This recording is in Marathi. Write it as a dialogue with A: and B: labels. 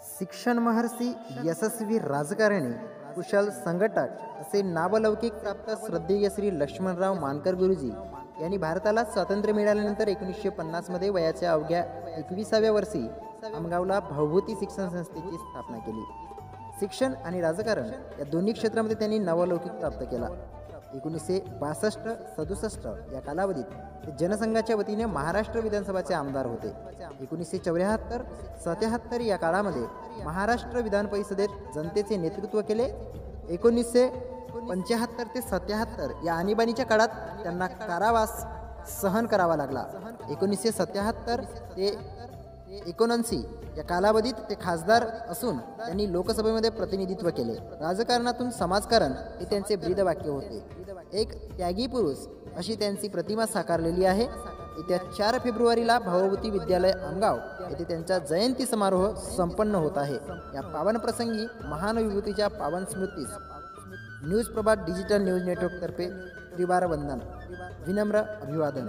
A: शिक्षण महर्षी, यशस्वी राजकारणी, कुशल संघटक असे नावलौकिक प्राप्त श्रद्धेय श्री लक्ष्मणराव मानकर गुरुजी यांनी भारताला स्वातंत्र्य मिळाल्यानंतर 1950 मध्ये वयाच्या अवघ्या 21व्या वर्षी आमगावला भाऊभूती शिक्षण संस्थेची स्थापना केली। शिक्षण आणि राजकारण या दोन्ही क्षेत्रामध्ये त्यांनी नावलौकिक प्राप्त केला। 1962-67 या कालावधीत ते जनसंघाच्या वतीने महाराष्ट्र विधानसभाचे आमदार होते। 1974-77 या काळामध्ये महाराष्ट्र विधान परिषदेत जनतेचे नेतृत्व केले। 1975 ते 77 या आणीबाणीच्या काळात त्यांना कारावास सहन करावा लागला। 1977 ते 79 या कालावधीत ते खासदार असून त्यांनी लोकसभेमध्ये प्रतिनिधित्व केले। राजकारणातून समाजकारण हे त्यांचे ब्रीदवाक्य होते। एक त्यागी पुरुष अशी त्यांची प्रतिमा साकारलेली आहे। येत्या 4 फेब्रुवारीला भाऊभूती विद्यालय आमगाव येथे त्यांचा जयंती समारोह संपन्न होत आहे। या पावन प्रसंगी महान विभूतीच्या पावन स्मृतीस न्यूज प्रभात डिजिटल न्यूज नेटवर्क तर्फे त्रिवार वंदन, विनम्र अभिवादन।